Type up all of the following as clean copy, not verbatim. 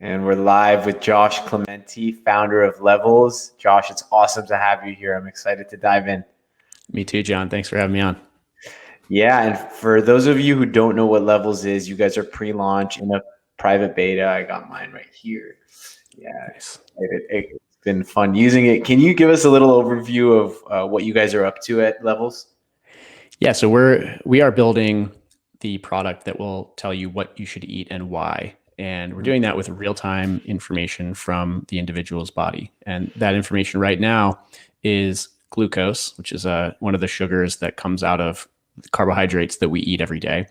And we're live with Josh Clemente, founder of Levels. Josh, it's awesome to have you here. I'm excited to dive in. Me too, John. Thanks for having me on. Yeah, and for those of you who don't know what Levels is, you guys are pre-launch in a private beta. I got mine right here. Yeah, Nice. it's been fun using it. Can you give us a little overview of what you guys are up to at Levels? Yeah, so we are building the product that will tell you what you should eat and why. And we're doing that with real-time information from the individual's body. And that information right now is glucose, which is one of the sugars that comes out of carbohydrates that we eat every day.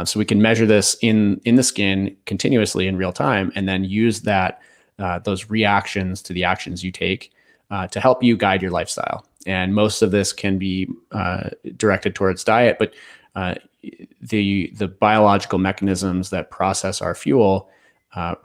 So we can measure this in the skin continuously in real time, and then use those reactions to the actions you take to help you guide your lifestyle. And most of this can be directed towards diet, but the biological mechanisms that process our fuel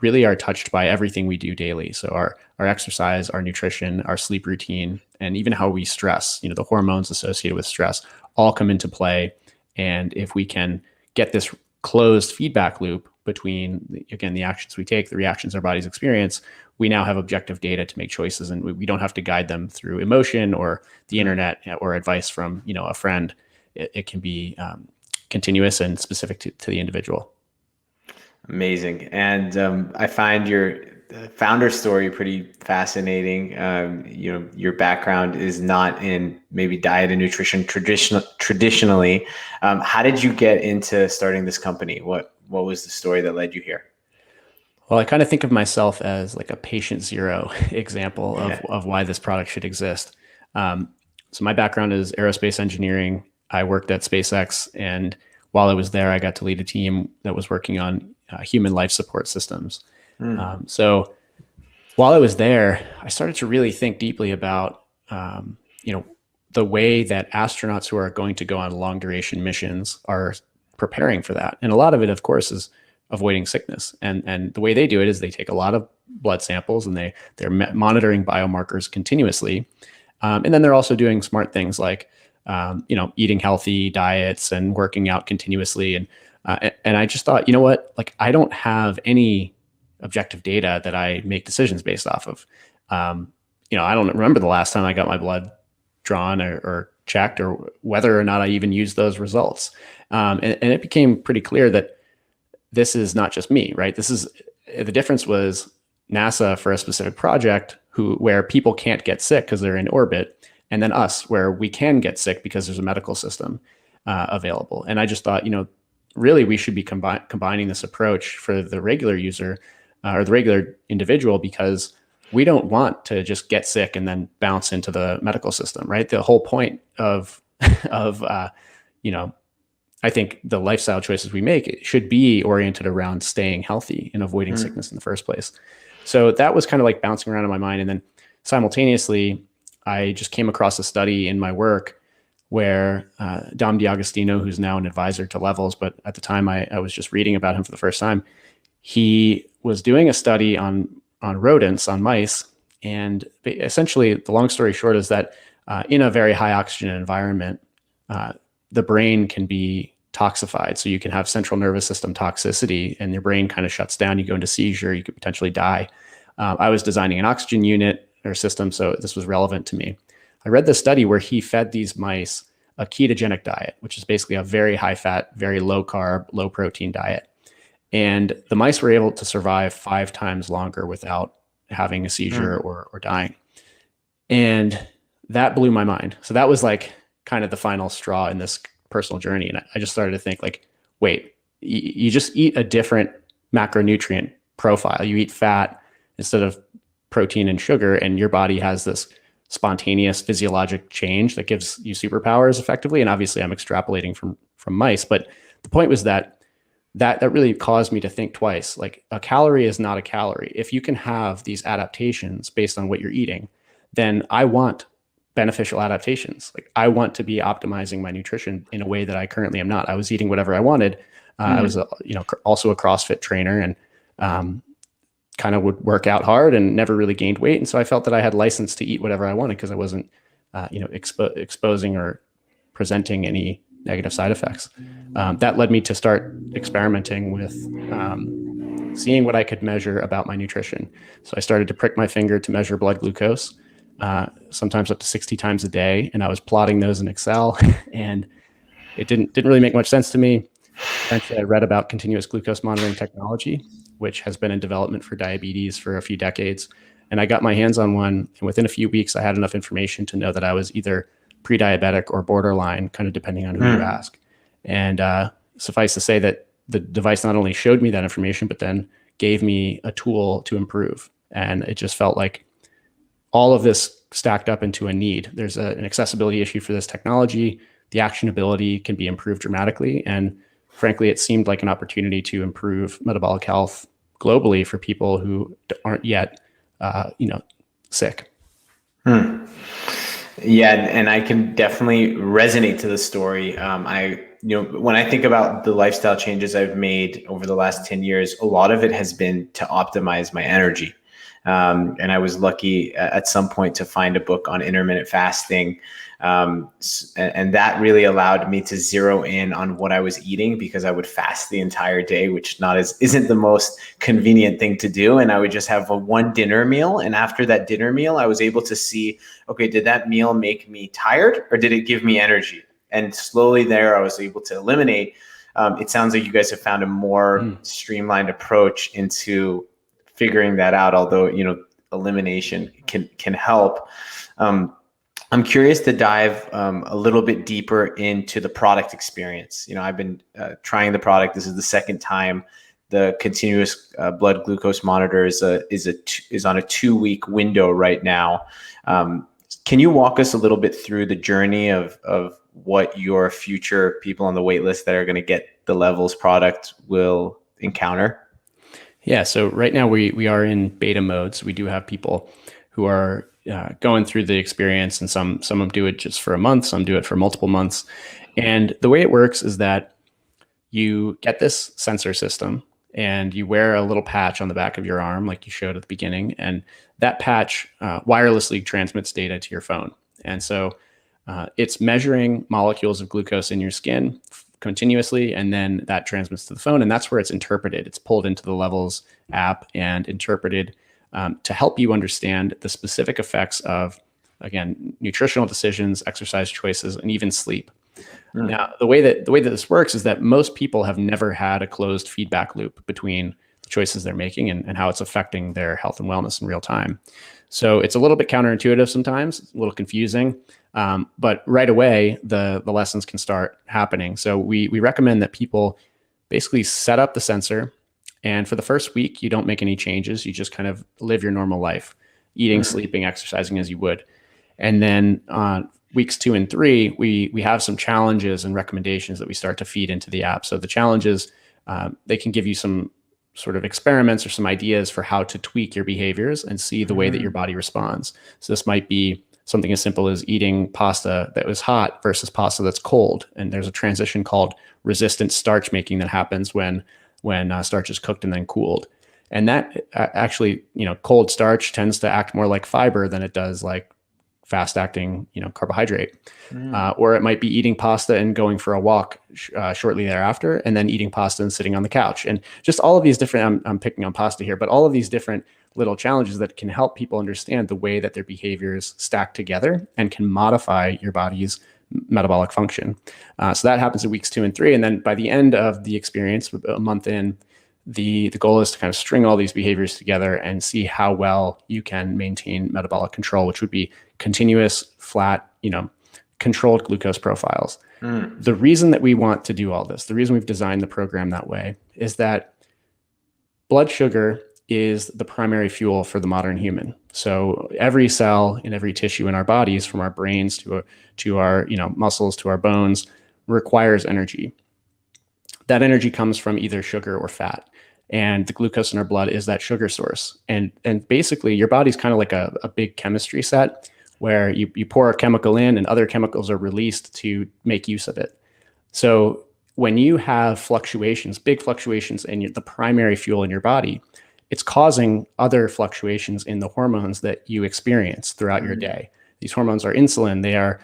really are touched by everything we do daily. So our exercise, our nutrition, our sleep routine, and even how we stress, the hormones associated with stress all come into play. And if we can get this closed feedback loop between, again, the actions we take, the reactions our bodies experience, we now have objective data to make choices, and we don't have to guide them through emotion or the internet or advice from, a friend. It can be continuous and specific to the individual. Amazing. And I find your founder story pretty fascinating. Your background is not in maybe diet and nutrition traditionally. How did you get into starting this company? What was the story that led you here? Well, I kind of think of myself as like a patient zero example Yeah. of why this product should exist. So my background is aerospace engineering. I worked at SpaceX, and while I was there, I got to lead a team that was working on human life support systems. So while I was there, I started to really think deeply about, the way that astronauts who are going to go on long duration missions are preparing for that. And a lot of it, of course, is avoiding sickness. And the way they do it is they take a lot of blood samples, and they're monitoring biomarkers continuously. And then they're also doing smart things like, eating healthy diets and working out continuously. And I just thought, you know what, like, I don't have any objective data that I make decisions based off of. I don't remember the last time I got my blood drawn or checked, or whether or not I even used those results. And it became pretty clear that this is not just me, right? The difference was NASA for a specific project where people can't get sick because they're in orbit, and then us, where we can get sick because there's a medical system available. And I just thought, really we should be combining this approach for the regular user or the regular individual, because we don't want to just get sick and then bounce into the medical system, right? The whole point of I think the lifestyle choices we make should be oriented around staying healthy and avoiding sickness in the first place. So that was kind of like bouncing around in my mind. And then simultaneously, I just came across a study in my work where Dom D'Agostino, who's now an advisor to Levels, but at the time I was just reading about him for the first time, he was doing a study on rodents, on mice. And essentially, the long story short is that in a very high oxygen environment, the brain can be toxified. So you can have central nervous system toxicity, and your brain kind of shuts down. You go into seizure. You could potentially die. I was designing an oxygen unit or system, so this was relevant to me. I read this study where he fed these mice a ketogenic diet, which is basically a very high fat, very low carb, low protein diet. And the mice were able to survive 5 times longer without having a seizure or dying. And that blew my mind. So that was like kind of the final straw in this personal journey. And I just started to think, like, wait, you just eat a different macronutrient profile. You eat fat instead of protein and sugar, and your body has this spontaneous physiologic change that gives you superpowers effectively. And obviously I'm extrapolating from mice, but the point was that really caused me to think twice. Like, a calorie is not a calorie. If you can have these adaptations based on what you're eating, then I want beneficial adaptations. Like, I want to be optimizing my nutrition in a way that I currently am not. I was eating whatever I wanted. I was also a CrossFit trainer, and kind of would work out hard and never really gained weight. And so I felt that I had license to eat whatever I wanted, because I wasn't exposing or presenting any negative side effects. That led me to start experimenting with seeing what I could measure about my nutrition. So I started to prick my finger to measure blood glucose, sometimes up to 60 times a day. And I was plotting those in Excel, and it didn't really make much sense to me. Eventually, I read about continuous glucose monitoring technology, which has been in development for diabetes for a few decades. And I got my hands on one. And within a few weeks, I had enough information to know that I was either pre-diabetic or borderline, kind of depending on who you ask. And suffice to say that the device not only showed me that information, but then gave me a tool to improve. And it just felt like all of this stacked up into a need. There's an accessibility issue for this technology. The actionability can be improved dramatically. And frankly, it seemed like an opportunity to improve metabolic health globally for people who aren't yet, sick. Yeah, and I can definitely resonate to the story. When I think about the lifestyle changes I've made over the last 10 years, a lot of it has been to optimize my energy. And I was lucky at some point to find a book on intermittent fasting. And that really allowed me to zero in on what I was eating, because I would fast the entire day, which isn't the most convenient thing to do. And I would just have one dinner meal. And after that dinner meal, I was able to see, okay, did that meal make me tired or did it give me energy? And slowly there, I was able to eliminate. It sounds like you guys have found a more streamlined approach into figuring that out, although, elimination can help. I'm curious to dive a little bit deeper into the product experience. I've been trying the product. This is the second time. The continuous blood glucose monitor is on a 2-week window right now. Can you walk us a little bit through the journey of what your future people on the wait list that are going to get the Levels product will encounter? Yeah. So right now we are in beta mode. So we do have people who are going through the experience, and some of them do it just for a month, some do it for multiple months. And the way it works is that you get this sensor system and you wear a little patch on the back of your arm, like you showed at the beginning. And that patch wirelessly transmits data to your phone. And so it's measuring molecules of glucose in your skin continuously, and then that transmits to the phone, and that's where it's interpreted. It's pulled into the Levels app and interpreted to help you understand the specific effects of, again, nutritional decisions, exercise choices, and even sleep. Now, the way that this works is that most people have never had a closed feedback loop between the choices they're making and how it's affecting their health and wellness in real time. So it's a little bit counterintuitive sometimes, it's a little confusing, but right away, the lessons can start happening. So we recommend that people basically set up the sensor, and for the first week, you don't make any changes. You just kind of live your normal life, eating, sleeping, exercising as you would. And then on weeks 2 and 3, we have some challenges and recommendations that we start to feed into the app. So the challenges, they can give you some sort of experiments or some ideas for how to tweak your behaviors and see the way that your body responds. So this might be something as simple as eating pasta that was hot versus pasta that's cold. And there's a transition called resistant starch making that happens when starch is cooked and then cooled. And that actually, cold starch tends to act more like fiber than it does like fast acting, carbohydrate. Or it might be eating pasta and going for a walk shortly thereafter, and then eating pasta and sitting on the couch. And just all of these different, I'm picking on pasta here, but all of these different little challenges that can help people understand the way that their behaviors stack together and can modify your body's metabolic function. So that happens in weeks 2 and 3. And then by the end of the experience, a month in, the goal is to kind of string all these behaviors together and see how well you can maintain metabolic control, which would be continuous, flat, controlled glucose profiles. The reason that we want to do all this, the reason we've designed the program that way, is that blood sugar is the primary fuel for the modern human. So every cell in every tissue in our bodies, from our brains to our muscles to our bones, requires energy. That energy comes from either sugar or fat. And the glucose in our blood is that sugar source. And basically, your body's kind of like a big chemistry set where you pour a chemical in and other chemicals are released to make use of it. So when you have fluctuations, big fluctuations in the primary fuel in your body, it's causing other fluctuations in the hormones that you experience throughout your day. These hormones are insulin. They're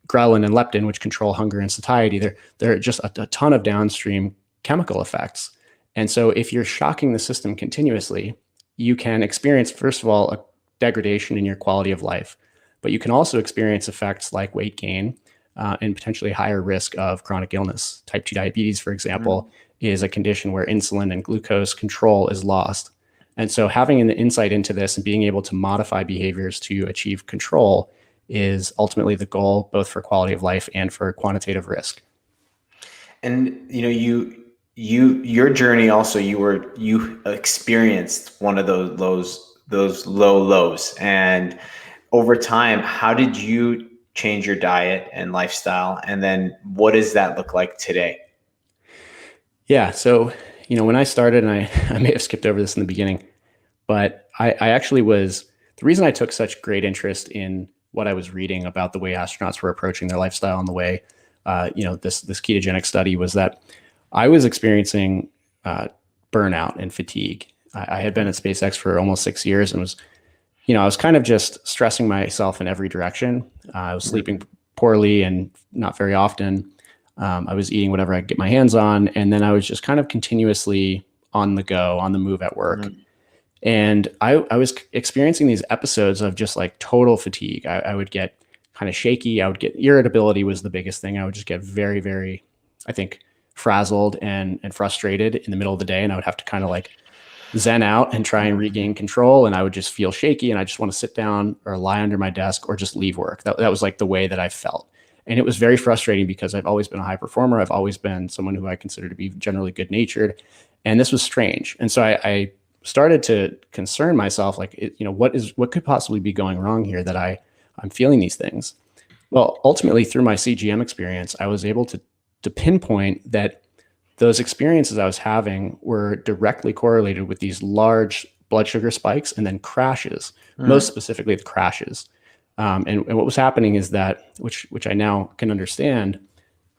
ghrelin and leptin, which control hunger and satiety. They're just a ton of downstream chemical effects. And so if you're shocking the system continuously, you can experience, first of all, a degradation in your quality of life, but you can also experience effects like weight gain and potentially higher risk of chronic illness. Type 2 diabetes, for example, is a condition where insulin and glucose control is lost. And so having an insight into this and being able to modify behaviors to achieve control is ultimately the goal, both for quality of life and for quantitative risk. And your journey also, you experienced one of those low lows, and over time, how did you change your diet and lifestyle, and then what does that look like today? Yeah. So, when I started, and I may have skipped over this in the beginning, but I actually was the reason I took such great interest in what I was reading about the way astronauts were approaching their lifestyle and the way, this ketogenic study was that I was experiencing burnout and fatigue. I had been at SpaceX for almost 6 years and I was kind of just stressing myself in every direction. I was sleeping poorly and not very often. I was eating whatever I could get my hands on. And then I was just kind of continuously on the go, on the move at work. And I was experiencing these episodes of just like total fatigue. I would get kind of shaky. I would get irritability was the biggest thing. I would just get very, very, I think, frazzled and frustrated in the middle of the day. And I would have to kind of like zen out and try and regain control. And I would just feel shaky and I just want to sit down or lie under my desk or just leave work. That was like the way that I felt. And it was very frustrating because I've always been a high performer. I've always been someone who I consider to be generally good natured. And this was strange. And so I started to concern myself, like, what could possibly be going wrong here that I'm feeling these things? Well, ultimately through my CGM experience, I was able to pinpoint that those experiences I was having were directly correlated with these large blood sugar spikes and then crashes, most specifically the crashes. And what was happening is that, which I now can understand,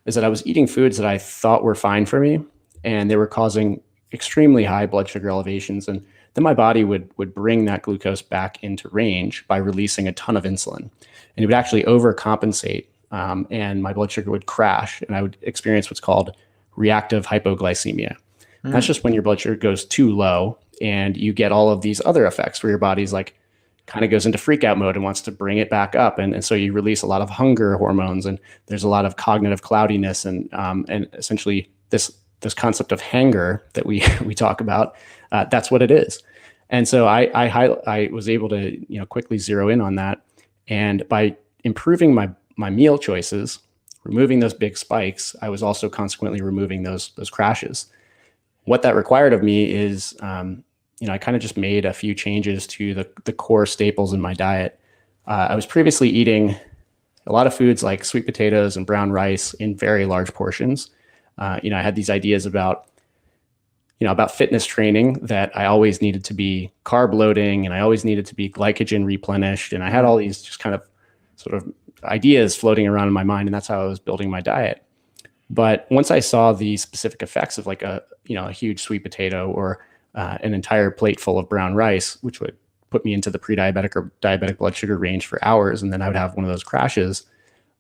is that I was eating foods that I thought were fine for me, and they were causing extremely high blood sugar elevations. And then my body would bring that glucose back into range by releasing a ton of insulin. And it would actually overcompensate, and my blood sugar would crash, and I would experience what's called reactive hypoglycemia. That's just when your blood sugar goes too low and you get all of these other effects where your body's like kind of goes into freak out mode and wants to bring it back up. And so you release a lot of hunger hormones, and there's a lot of cognitive cloudiness and essentially this concept of hanger that we talk about. That's what it is. And so I was able to quickly zero in on that, and by improving my meal choices, removing those big spikes, I was also consequently removing those crashes. What that required of me is, I kind of just made a few changes to the core staples in my diet. I was previously eating a lot of foods like sweet potatoes and brown rice in very large portions. I had these ideas about fitness training, that I always needed to be carb loading and I always needed to be glycogen replenished. And I had all these just kind of sort of ideas floating around in my mind, and that's how I was building my diet. But once I saw the specific effects of like a huge sweet potato or an entire plate full of brown rice, which would put me into the pre-diabetic or diabetic blood sugar range for hours, and then I would have one of those crashes,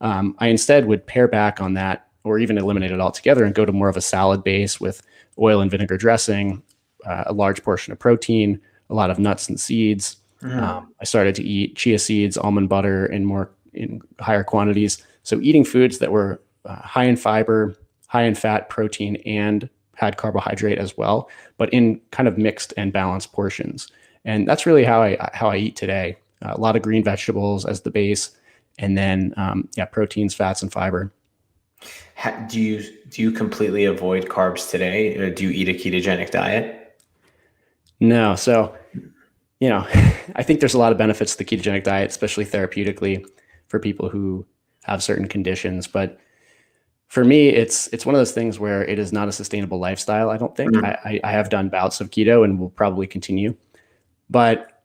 I instead would pare back on that or even eliminate it altogether and go to more of a salad base with oil and vinegar dressing, a large portion of protein, a lot of nuts and seeds. I started to eat chia seeds, almond butter in higher quantities. So eating foods that were high in fiber, high in fat, protein, and had carbohydrate as well, but in kind of mixed and balanced portions. And that's really how I eat today. A lot of green vegetables as the base, and then proteins, fats, and fiber. Do you completely avoid carbs today, or do you eat a ketogenic diet? No. So, I think there's a lot of benefits to the ketogenic diet, especially therapeutically for people who have certain conditions. But for me, it's one of those things where it is not a sustainable lifestyle. I don't think. I have done bouts of keto and will probably continue. But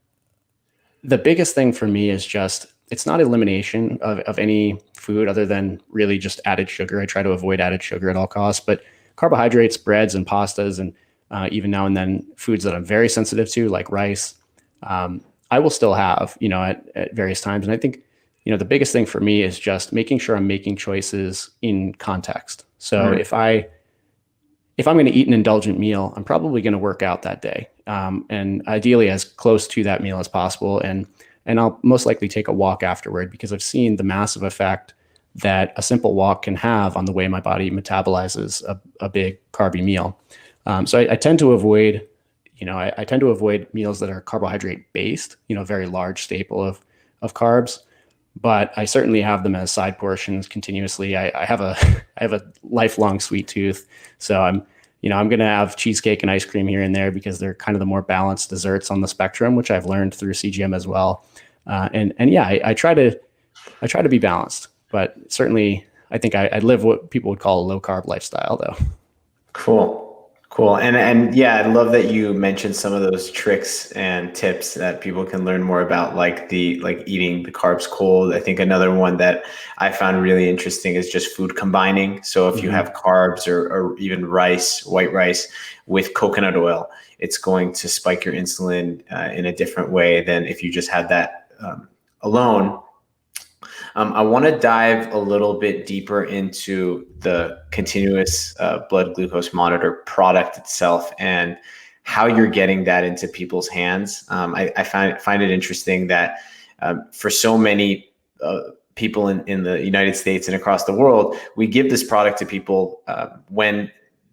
the biggest thing for me is just, it's not elimination of any food other than really just added sugar. I try to avoid added sugar at all costs, but carbohydrates, breads and pastas, and even now and then foods that I'm very sensitive to, like rice, I will still have, at various times. And I think, the biggest thing for me is just making sure I'm making choices in context. So if I if I'm going to eat an indulgent meal, I'm probably going to work out that day, and ideally as close to that meal as possible. And I'll most likely take a walk afterward because I've seen the massive effect that a simple walk can have on the way my body metabolizes a big carby meal. So I tend to avoid, I tend to avoid meals that are carbohydrate based, very large staple of carbs, but I certainly have them as side portions continuously. I have a I have a lifelong sweet tooth, so I'm going to have cheesecake and ice cream here and there because they're kind of the more balanced desserts on the spectrum, which I've learned through CGM as well. And yeah, I try to be balanced, but certainly I think I live what people would call a low carb lifestyle, though. Cool. Cool. And yeah, I love that you mentioned some of those tricks and tips that people can learn more about, like eating the carbs cold. I think another one that I found really interesting is just food combining. So if you Mm-hmm. have carbs or even rice, white rice with coconut oil, it's going to spike your insulin in a different way than if you just had that alone. I want to dive a little bit deeper into the continuous blood glucose monitor product itself and how you're getting that into people's hands. I find it interesting that for so many people in the United States and across the world, we give this product to people when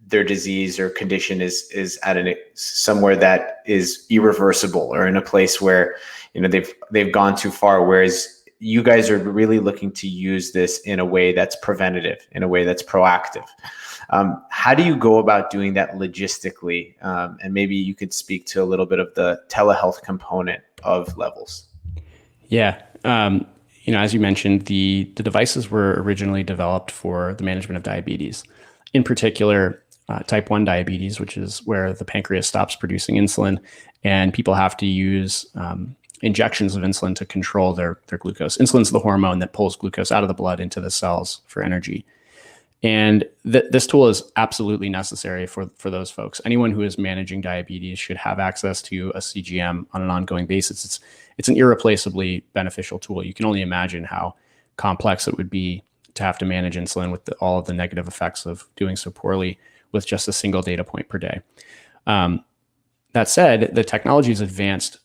their disease or condition is at somewhere that is irreversible or in a place where they've gone too far. Whereas you guys are really looking to use this in a way that's preventative, in a way that's proactive. How do you go about doing that logistically? And maybe you could speak to a little bit of the telehealth component of Levels. Yeah. As you mentioned, the devices were originally developed for the management of diabetes, in particular, type 1 diabetes, which is where the pancreas stops producing insulin and people have to use injections of insulin to control their glucose. Insulin is the hormone that pulls glucose out of the blood into the cells for energy. And this tool is absolutely necessary for those folks. Anyone who is managing diabetes should have access to a CGM on an ongoing basis. It's an irreplaceably beneficial tool. You can only imagine how complex it would be to have to manage insulin with all of the negative effects of doing so poorly with just a single data point per day. That said, the technology has advanced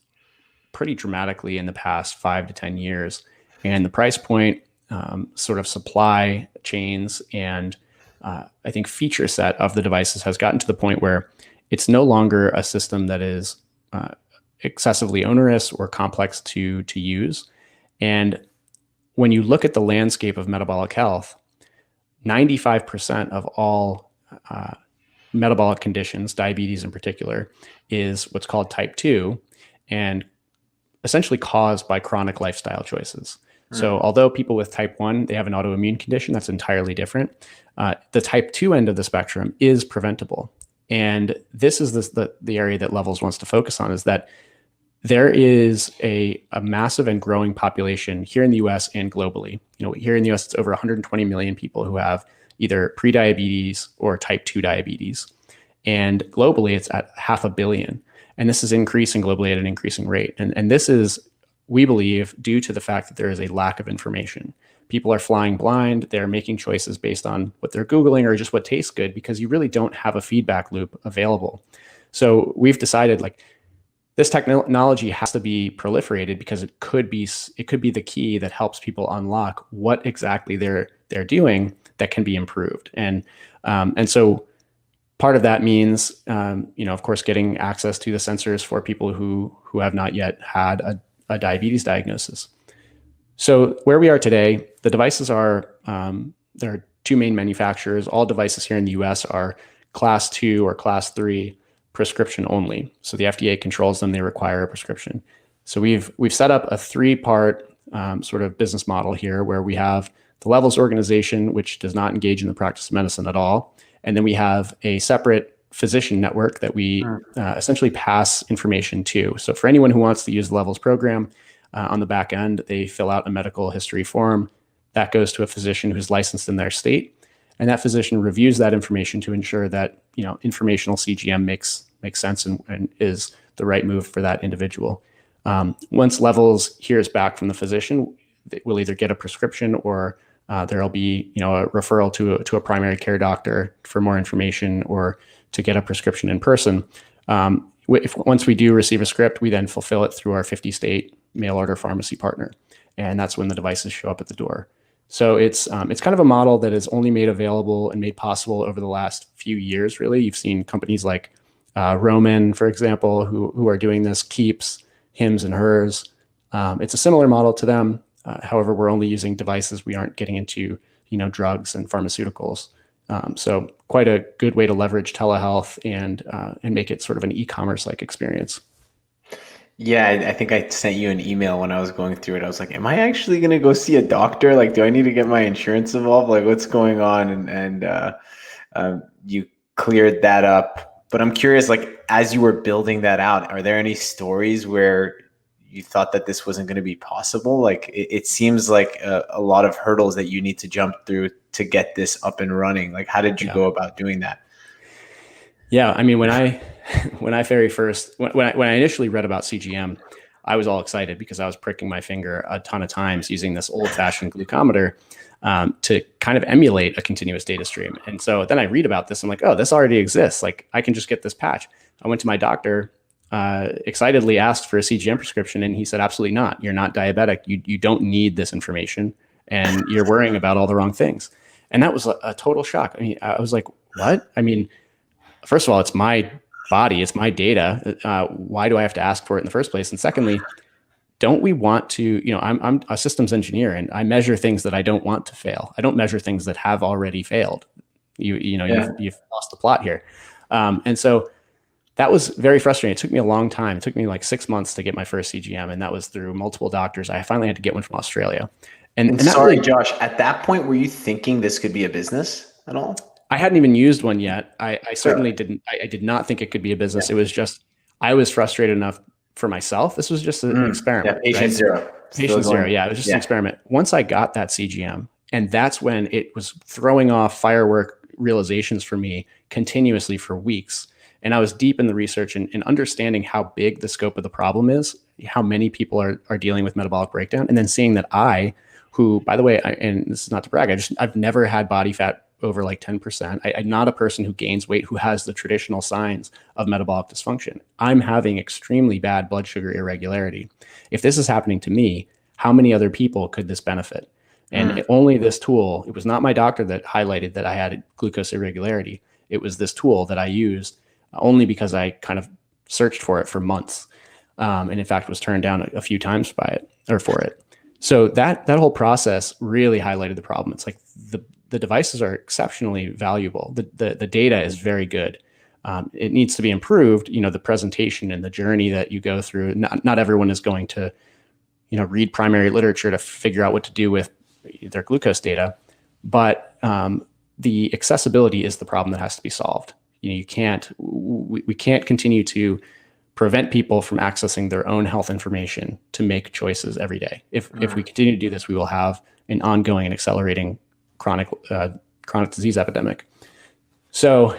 pretty dramatically in the past 5 to 10 years. And the price point, sort of supply chains, and I think feature set of the devices has gotten to the point where it's no longer a system that is excessively onerous or complex to use. And when you look at the landscape of metabolic health, 95% of all metabolic conditions, diabetes in particular, is what's called type 2. And essentially caused by chronic lifestyle choices. So although people with type 1, they have an autoimmune condition that's entirely different, the type 2 end of the spectrum is preventable. And this is the area that Levels wants to focus on, is that there is a massive and growing population here in the US and globally. Here in the US, it's over 120 million people who have either prediabetes or type 2 diabetes. And globally, it's at 500 million. And this is increasing globally at an increasing rate. And this is, we believe, due to the fact that there is a lack of information. People are flying blind. They're making choices based on what they're Googling or just what tastes good, because you really don't have a feedback loop available. So we've decided, this technology has to be proliferated because it could be the key that helps people unlock what exactly they're doing that can be improved. And so part of that means, of course, getting access to the sensors for people who have not yet had a diabetes diagnosis. So where we are today, the devices are, there are two main manufacturers. All devices here in the US are class 2 or class 3 prescription only. So the FDA controls them, they require a prescription. So we've set up a 3-part sort of business model here, where we have the Levels organization, which does not engage in the practice of medicine at all. And then we have a separate physician network that we essentially pass information to. So for anyone who wants to use the Levels program, on the back end, they fill out a medical history form that goes to a physician who's licensed in their state. And that physician reviews that information to ensure that, informational CGM makes sense and is the right move for that individual. Once Levels hears back from the physician, we'll either get a prescription or There'll be, a referral to a primary care doctor for more information or to get a prescription in person. Once we do receive a script, we then fulfill it through our 50-state mail order pharmacy partner, and that's when the devices show up at the door. So it's kind of a model that is only made available and made possible over the last few years. Really, you've seen companies like Roman, for example, who are doing this. Keeps, Hims, and Hers. It's a similar model to them. However, we're only using devices. We aren't getting into drugs and pharmaceuticals. So quite a good way to leverage telehealth and make it sort of an e-commerce like experience. Yeah, I think I sent you an email when I was going through it. I was like, "Am I actually gonna go see a doctor? Like, do I need to get my insurance involved? Like, what's going on?" And you cleared that up. But I'm curious, like, as you were building that out, are there any stories where you thought that this wasn't going to be possible? Like, it seems like a lot of hurdles that you need to jump through to get this up and running. Like, how did you go about doing that? Yeah, I mean, when I initially read about CGM, I was all excited because I was pricking my finger a ton of times using this old-fashioned glucometer to kind of emulate a continuous data stream. And so then I read about this, I'm like, oh, this already exists. Like, I can just get this patch. I went to my doctor, excitedly asked for a CGM prescription, and he said, absolutely not. You're not diabetic. You don't need this information, and you're worrying about all the wrong things. And that was a total shock. I mean, I was like, what? I mean, first of all, it's my body, it's my data. Why do I have to ask for it in the first place? And secondly, don't we want to, I'm a systems engineer and I measure things that I don't want to fail. I don't measure things that have already failed. You've lost the plot here. And so that was very frustrating. It took me a long time. It took me like 6 months to get my first CGM, and that was through multiple doctors. I finally had to get one from Australia. And sorry, really, Josh, at that point, were you thinking this could be a business at all? I hadn't even used one yet. I certainly didn't. I did not think it could be a business. Yeah. It was just, I was frustrated enough for myself. This was just an experiment. Yeah, patient zero. Patient zero. Yeah, it was just an experiment. Once I got that CGM, and that's when it was throwing off firework realizations for me continuously for weeks. And I was deep in the research and understanding how big the scope of the problem is, how many people are dealing with metabolic breakdown, and then seeing that who, by the way, and this is not to brag, I've never had body fat over like 10%. I'm not a person who gains weight who has the traditional signs of metabolic dysfunction. I'm having extremely bad blood sugar irregularity. If this is happening to me, how many other people could this benefit? And only this tool, it was not my doctor that highlighted that I had glucose irregularity. It was this tool that I used only because I kind of searched for it for months. And in fact, was turned down a few times for it. So that whole process really highlighted the problem. It's like the devices are exceptionally valuable. The data is very good. It needs to be improved. The presentation and the journey that you go through. Not everyone is going to, read primary literature to figure out what to do with their glucose data, but the accessibility is the problem that has to be solved. We can't continue to prevent people from accessing their own health information to make choices every day. If we continue to do this, we will have an ongoing and accelerating chronic disease epidemic. So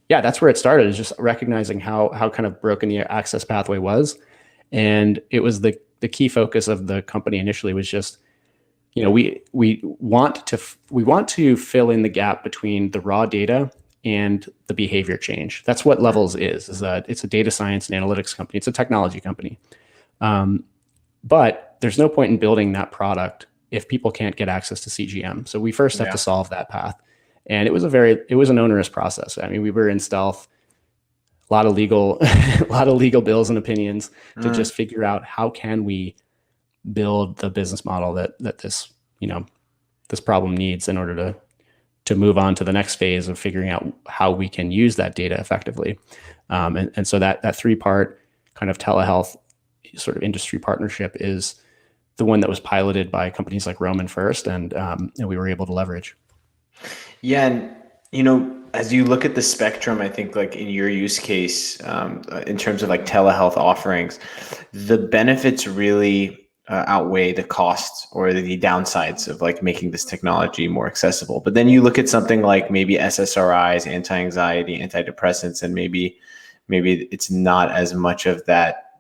yeah, that's where it started, is just recognizing how kind of broken the access pathway was. And it was the key focus of the company initially was just, we want to fill in the gap between the raw data and the behavior change. That's what Levels is that it's a data science and analytics company. It's a technology company. But there's no point in building that product if people can't get access to CGM. So we first have to solve that path. And it was an onerous process. I mean, we were in stealth, a lot of legal bills and opinions to just figure out how can we build the business model that this problem needs in order to move on to the next phase of figuring out how we can use that data effectively. And so that 3-part kind of telehealth sort of industry partnership is the one that was piloted by companies like Roman first, and we were able to leverage. Yeah. And, as you look at the spectrum, I think like in your use case, in terms of like telehealth offerings, the benefits really outweigh the costs or the downsides of like making this technology more accessible. But then you look at something like maybe SSRIs, anti-anxiety, antidepressants, and maybe it's not as much of that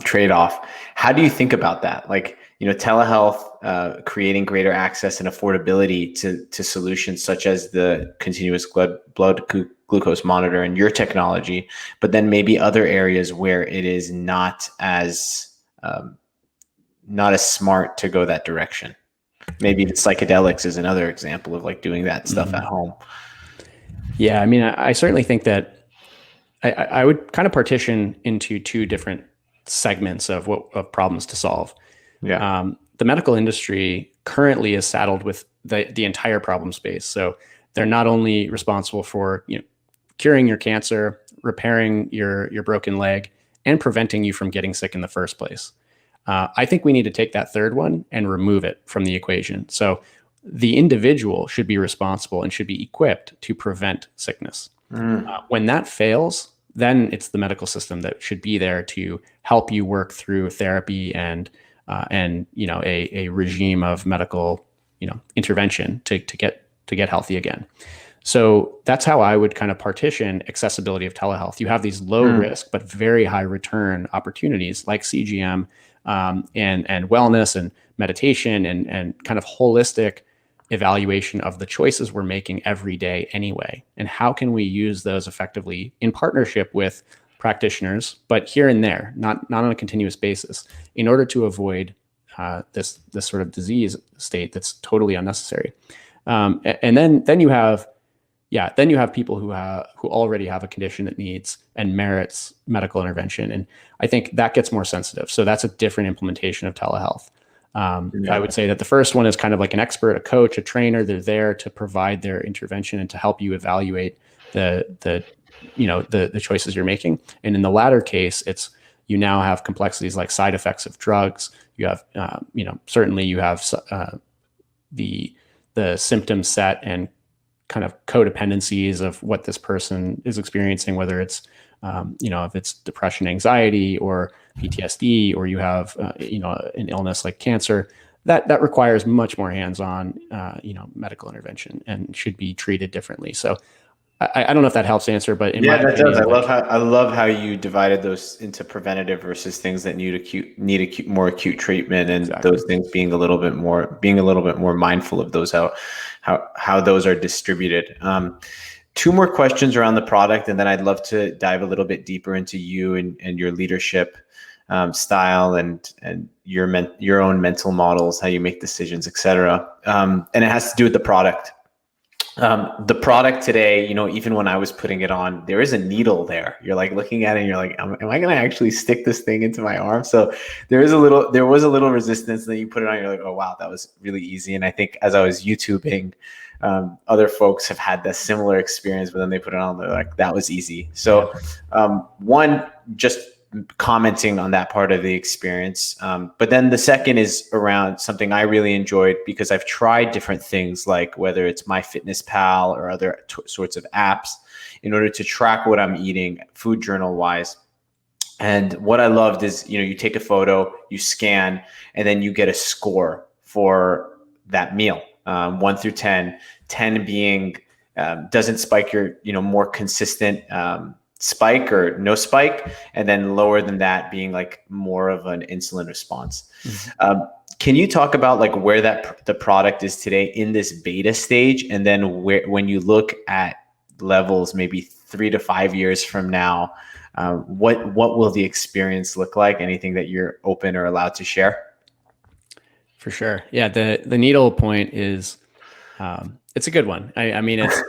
trade-off. How do you think about that? Like, telehealth, creating greater access and affordability to solutions such as the continuous blood glucose monitor and your technology, but then maybe other areas where it is not as smart to go that direction. Maybe the psychedelics is another example of like doing that stuff at home. Yeah, I mean, I certainly think that I would kind of partition into two different segments of problems to solve. Yeah. The medical industry currently is saddled with the entire problem space. So they're not only responsible for curing your cancer, repairing your broken leg, and preventing you from getting sick in the first place. I think we need to take that third one and remove it from the equation. So the individual should be responsible and should be equipped to prevent sickness. When that fails, then it's the medical system that should be there to help you work through therapy and a regime of medical intervention to get healthy again. So that's how I would kind of partition accessibility of telehealth. You have these low risk but very high return opportunities like CGM and wellness and meditation and kind of holistic evaluation of the choices we're making every day anyway. And how can we use those effectively in partnership with practitioners, but here and there, not on a continuous basis, in order to avoid this sort of disease state that's totally unnecessary. And then you have people who already have a condition that needs and merits medical intervention. And I think that gets more sensitive. So that's a different implementation of telehealth. I would say that the first one is kind of like an expert, a coach, a trainer. They're there to provide their intervention and to help you evaluate the choices you're making. And in the latter case, you now have complexities like side effects of drugs. You have, certainly you have the symptom set and kind of codependencies of what this person is experiencing, whether it's, if it's depression, anxiety, or PTSD, or you have, an illness like cancer, that requires much more hands-on, medical intervention and should be treated differently. So I don't know if that helps answer, but in my opinion, does. I love how you divided those into preventative versus things that need more acute treatment, and exactly. Those things being a little bit more mindful of those, how those are distributed. Two more questions around the product, and then I'd love to dive a little bit deeper into you and your leadership style and your own mental models, how you make decisions, etc. And it has to do with the product. The product today, even when I was putting it on, there is a needle there. You're like looking at it and you're like, am I going to actually stick this thing into my arm? So there was a little resistance. And then you put it on, you're like, oh, wow, that was really easy. And I think as I was YouTubing, other folks have had that similar experience, but then they put it on, they're like, that was easy. So one, just commenting on that part of the experience. But then the second is around something I really enjoyed, because I've tried different things, like whether it's MyFitnessPal or other sorts of apps, in order to track what I'm eating food journal wise. And what I loved is, you take a photo, you scan, and then you get a score for that meal, 1 through 10, 10 being doesn't spike your, more consistent spike or no spike, and then lower than that being like more of an insulin response. Mm-hmm. Can you talk about like where the product is today in this beta stage, and then when you look at levels maybe 3 to 5 years from now, what will the experience look like? Anything that you're open or allowed to share? For sure. Yeah. The needle point is, it's a good one. I mean, it's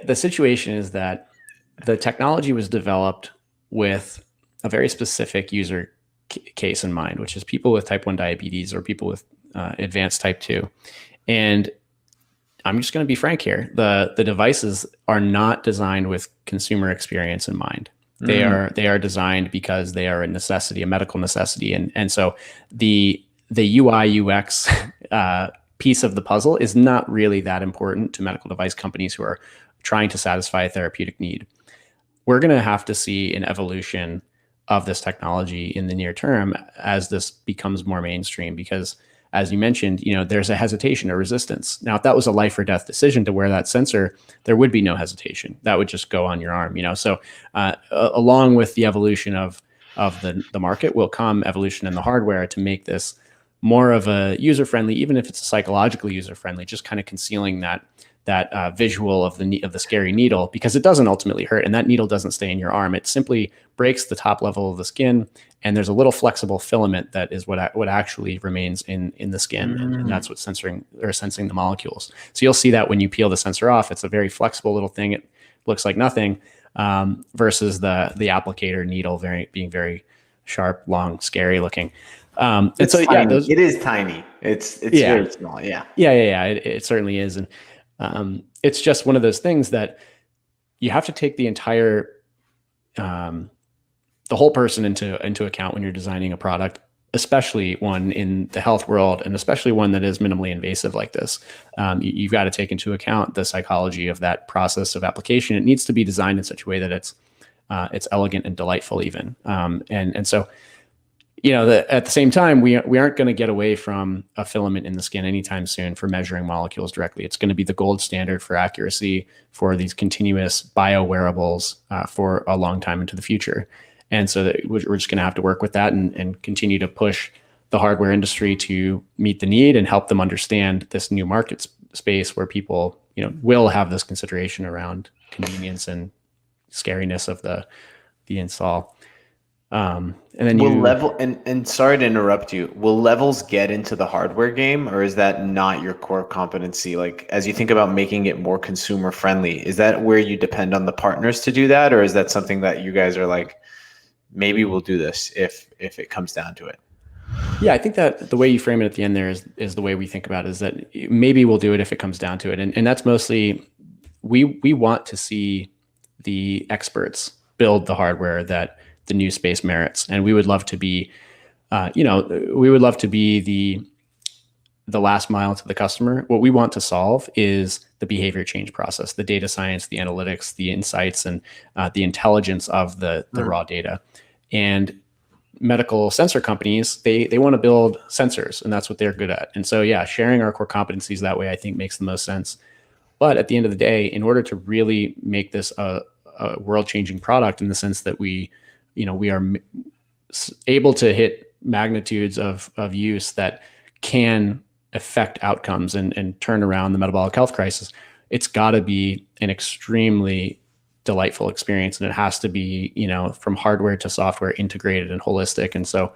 the situation is that the technology was developed with a very specific user case in mind, which is people with type 1 diabetes or people with advanced type 2. And I'm just going to be frank here. The devices are not designed with consumer experience in mind. They are designed because they are a necessity, a medical necessity. And so the UI UX piece of the puzzle is not really that important to medical device companies who are trying to satisfy a therapeutic need. We're going to have to see an evolution of this technology in the near term as this becomes more mainstream, because as you mentioned, there's a hesitation or resistance. Now, if that was a life or death decision to wear that sensor, there would be no hesitation. That would just go on your arm, So along with the evolution of the market will come evolution in the hardware to make this more of a user friendly, even if it's a psychologically user friendly, just kind of concealing that visual of the scary needle, because it doesn't ultimately hurt, and that needle doesn't stay in your arm. It simply breaks the top level of the skin, and there's a little flexible filament that is what actually remains in the skin, and that's what's sensing the molecules. So you'll see that when you peel the sensor off, it's a very flexible little thing. It looks like nothing, versus the applicator needle being very sharp, long, scary looking. It's so tiny. Yeah, it is tiny. It's very small. Yeah. It certainly is. And it's just one of those things that you have to take the entire, the whole person into account when you're designing a product, especially one in the health world, and especially one that is minimally invasive like this. You've got to take into account the psychology of that process of application. It needs to be designed in such a way that it's elegant and delightful even. And so, at the same time, we aren't going to get away from a filament in the skin anytime soon for measuring molecules directly. It's going to be the gold standard for accuracy for these continuous bio wearables for a long time into the future. And so we're just going to have to work with that and continue to push the hardware industry to meet the need and help them understand this new market space where people, will have this consideration around convenience and scariness of the install. And then and sorry to interrupt you. Will levels get into the hardware game, or is that not your core competency? Like, as you think about making it more consumer friendly, is that where you depend on the partners to do that? Or is that something that you guys are like, maybe we'll do this if it comes down to it? Yeah, I think that the way you frame it at the end there is the way we think about it, is that maybe we'll do it if it comes down to it. And that's mostly, we want to see the experts build the hardware that the new space merits. And we would love to be, we would love to be the last mile to the customer. What we want to solve is the behavior change process, the data science, the analytics, the insights, and the intelligence of the raw data. And medical sensor companies, they want to build sensors, and that's what they're good at. And so, yeah, sharing our core competencies that way, I think, makes the most sense. But at the end of the day, in order to really make this a world-changing product, in the sense that we are able to hit magnitudes of use that can affect outcomes and turn around the metabolic health crisis, it's got to be an extremely delightful experience. And it has to be, from hardware to software, integrated and holistic. And so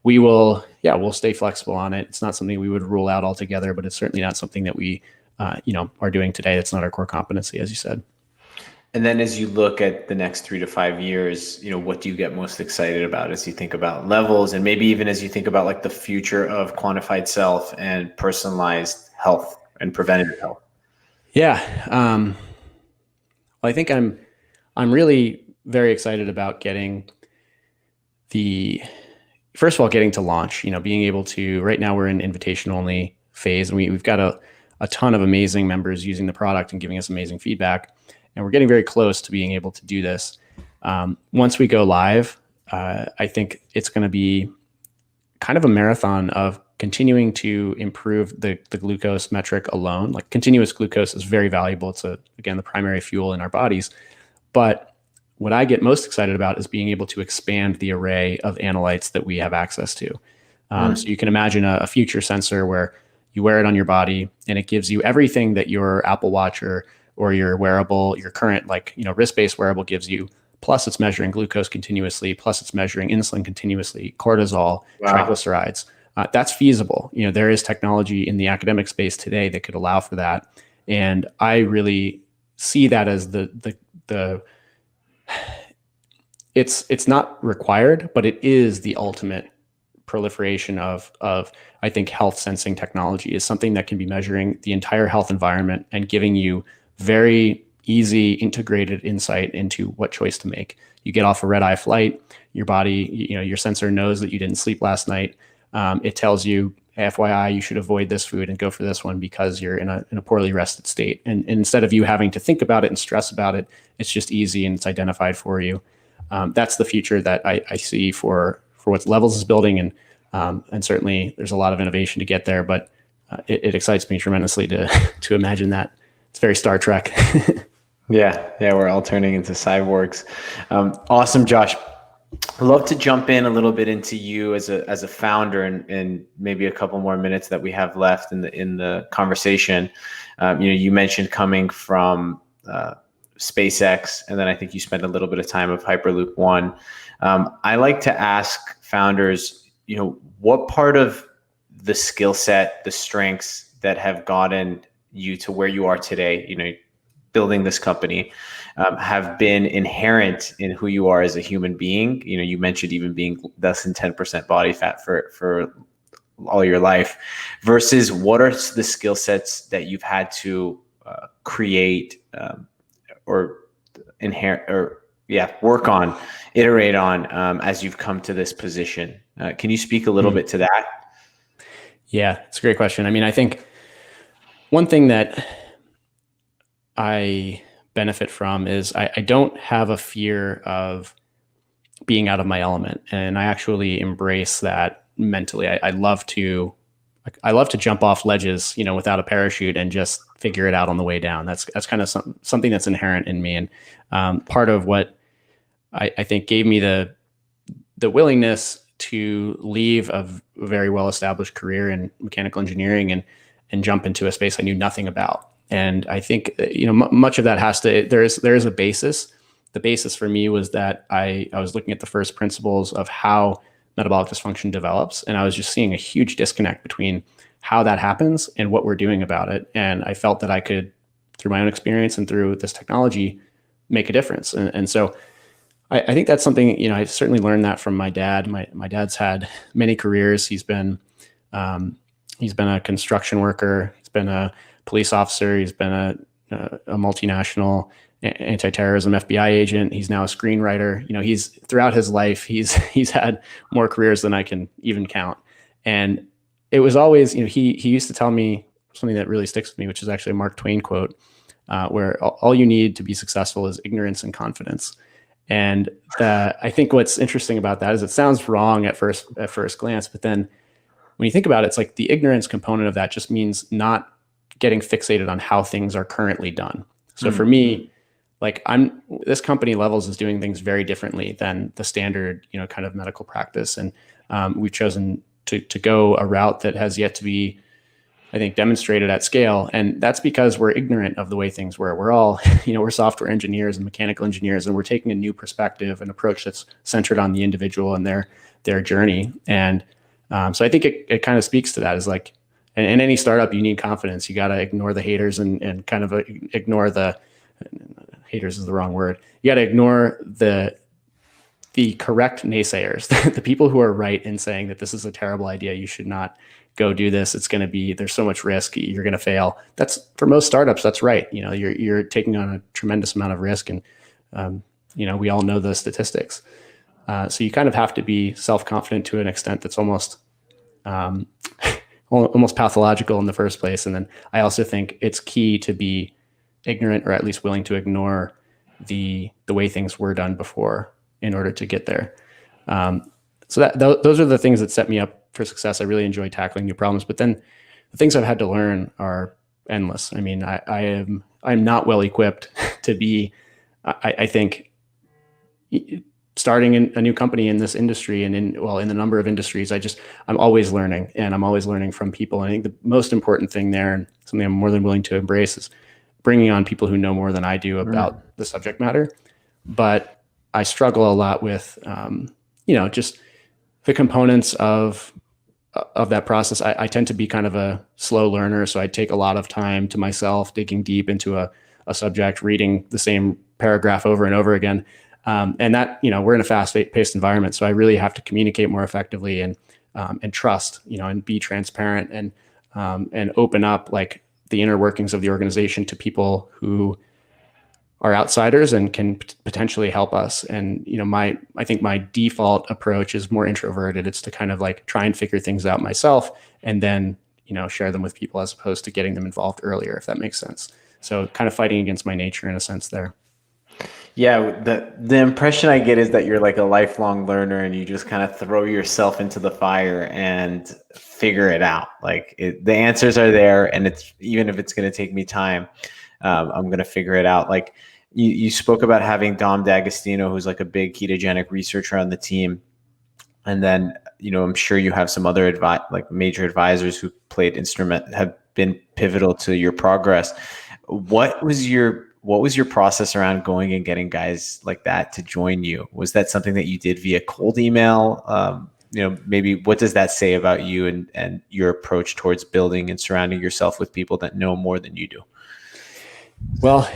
we'll stay flexible on it. It's not something we would rule out altogether, but it's certainly not something that we, are doing today. That's not our core competency, as you said. And then as you look at the next 3 to 5 years, what do you get most excited about as you think about levels, and maybe even as you think about like the future of quantified self and personalized health and preventative health? Yeah. Well, I think I'm really very excited about getting first of all, getting to launch, being able to, right now we're in invitation only phase, and we've got a ton of amazing members using the product and giving us amazing feedback. And we're getting very close to being able to do this. Once we go live, I think it's going to be kind of a marathon of continuing to improve the glucose metric alone. Like, continuous glucose is very valuable. It's again, the primary fuel in our bodies. But what I get most excited about is being able to expand the array of analytes that we have access to. So you can imagine a future sensor where you wear it on your body and it gives you everything that your Apple Watch or your wearable, your current wrist-based wearable gives you, plus it's measuring glucose continuously, plus it's measuring insulin continuously, cortisol, triglycerides. That's feasible. There is technology in the academic space today that could allow for that. And I really see that as it's not required, but it is the ultimate proliferation of I think health sensing technology, is something that can be measuring the entire health environment and giving you very easy integrated insight into what choice to make. You get off a red-eye flight, your body, your sensor knows that you didn't sleep last night. It tells you, FYI, you should avoid this food and go for this one because you're in a poorly rested state. And instead of you having to think about it and stress about it, it's just easy and it's identified for you. That's the future that I see for what Levels is building. And certainly there's a lot of innovation to get there, but it excites me tremendously to imagine that. It's very Star Trek. Yeah, we're all turning into cyborgs. Awesome, Josh. I'd love to jump in a little bit into you as a founder, and maybe a couple more minutes that we have left in the conversation. You mentioned coming from SpaceX, and then I think you spent a little bit of time of Hyperloop One. I like to ask founders, what part of the skill set, the strengths that have gotten you to where you are today, building this company, have been inherent in who you are as a human being. You mentioned even being less than 10% body fat for all your life, versus what are the skill sets that you've had to create, or inherit, or work on, iterate on, as you've come to this position. Can you speak a little bit to that? Yeah, it's a great question. I mean, I think one thing that I benefit from is I don't have a fear of being out of my element, and I actually embrace that mentally. I love to jump off ledges, without a parachute and just figure it out on the way down. That's kind of something that's inherent in me, and part of what I think gave me the willingness to leave a very well established career in mechanical engineering and jump into a space I knew nothing about. And I think much of that has to there is a basis. The basis for me was that I was looking at the first principles of how metabolic dysfunction develops, and I was just seeing a huge disconnect between how that happens and what we're doing about it. And I felt that I could, through my own experience and through this technology, make a difference. And so I think that's something, I certainly learned that from my dad. My dad's had many careers. He's been a construction worker. He's been a police officer. He's been a multinational anti-terrorism FBI agent. He's now a screenwriter. He's throughout his life, he's had more careers than I can even count. And it was always, he used to tell me something that really sticks with me, which is actually a Mark Twain quote, where all you need to be successful is ignorance and confidence. And I think what's interesting about that is it sounds wrong at first glance, but then when you think about it, it's like the ignorance component of that just means not getting fixated on how things are currently done. So for me, like this company Levels is doing things very differently than the standard, kind of medical practice. And we've chosen to go a route that has yet to be, I think, demonstrated at scale. And that's because we're ignorant of the way things were. We're all, we're software engineers and mechanical engineers, and we're taking a new perspective, an approach that's centered on the individual and their journey. And so I think it kind of speaks to that, is like, in any startup, you need confidence. You got to ignore the haters and kind of ignore haters is the wrong word. You got to ignore the correct naysayers, the people who are right in saying that this is a terrible idea. You should not go do this. There's so much risk. You're going to fail. That's, for most startups, that's right. You're taking on a tremendous amount of risk, and we all know the statistics. So you kind of have to be self-confident to an extent that's almost pathological in the first place. And then I also think it's key to be ignorant, or at least willing to ignore the way things were done before in order to get there. So those are the things that set me up for success. I really enjoy tackling new problems, but then the things I've had to learn are endless. I mean, I'm not well equipped to be, I think, starting a new company in this industry and in the number of industries. I'm always learning, and I'm always learning from people. And I think the most important thing there, and something I'm more than willing to embrace, is bringing on people who know more than I do about the subject matter. But I struggle a lot with, just the components of that process. I tend to be kind of a slow learner. So I take a lot of time to myself, digging deep into a subject, reading the same paragraph over and over again. And that, we're in a fast-paced environment. So I really have to communicate more effectively and trust, and be transparent and open up, like, the inner workings of the organization to people who are outsiders and can potentially help us. And, I think my default approach is more introverted. It's to kind of like try and figure things out myself and then, share them with people, as opposed to getting them involved earlier, if that makes sense. So kind of fighting against my nature in a sense there. Yeah, the impression I get is that you're like a lifelong learner, and you just kind of throw yourself into the fire and figure it out. Like, the answers are there, and it's, even if it's going to take me time, I'm going to figure it out. Like, you spoke about having Dom D'Agostino, who's like a big ketogenic researcher on the team. And then, I'm sure you have some other like major advisors who have been pivotal to your progress. What was your process around going and getting guys like that to join you? Was that something that you did via cold email? Maybe what does that say about you and your approach towards building and surrounding yourself with people that know more than you do? Well,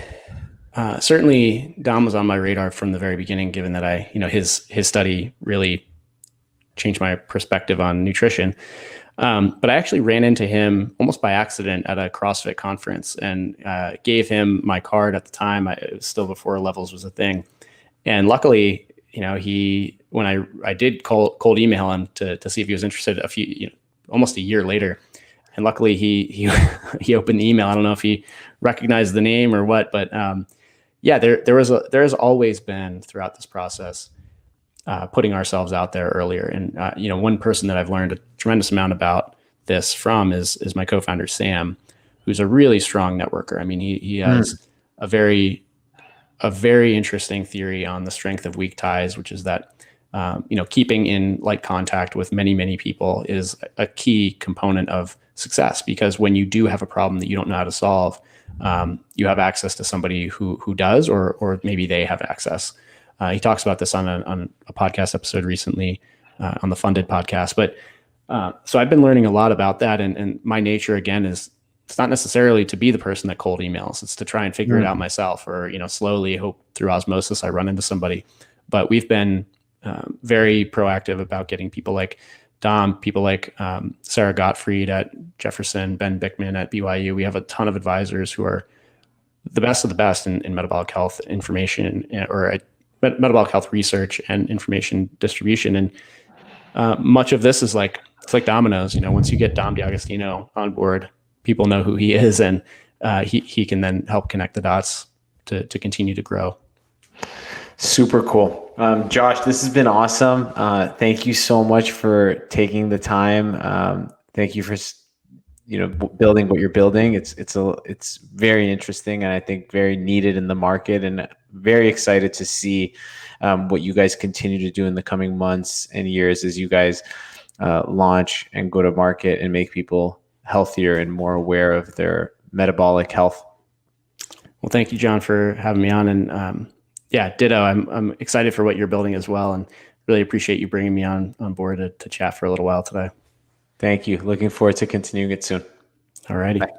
certainly Dom was on my radar from the very beginning, given that his study really changed my perspective on nutrition. But I actually ran into him almost by accident at a CrossFit conference and gave him my card at the time. It was still before Levels was a thing. And luckily, when I did cold email him to see if he was interested almost a year later. And luckily he opened the email. I don't know if he recognized the name or what, but there has always been throughout this process putting ourselves out there earlier. And, one person that I've learned a tremendous amount about this from is my co-founder, Sam, who's a really strong networker. I mean, he has a very interesting theory on the strength of weak ties, which is that, keeping in light contact with many, many people is a key component of success, because when you do have a problem that you don't know how to solve, you have access to somebody who does, or maybe they have access. He talks about this on a podcast episode recently, on the Funded podcast. But so I've been learning a lot about that. And my nature, again, is it's not necessarily to be the person that cold emails. It's to try and figure it out myself, or, slowly hope through osmosis I run into somebody. But we've been very proactive about getting people like Dom, people like Sarah Gottfried at Jefferson, Ben Bickman at BYU. We have a ton of advisors who are the best of the best in metabolic health information, or metabolic health research and information distribution. And much of this is it's like dominoes. Once you get Dom D'Agostino on board, people know who he is, and he can then help connect the dots to continue to grow. Super cool. Josh, this has been awesome. Thank you so much for taking the time. Thank you for building what you're building. It's very interesting, and I think very needed in the market, and very excited to see what you guys continue to do in the coming months and years as you guys launch and go to market and make people healthier and more aware of their metabolic health. Well, thank you, John, for having me on. And ditto. I'm excited for what you're building as well, and really appreciate you bringing me on board to chat for a little while today. Thank you. Looking forward to continuing it soon. All righty. Bye.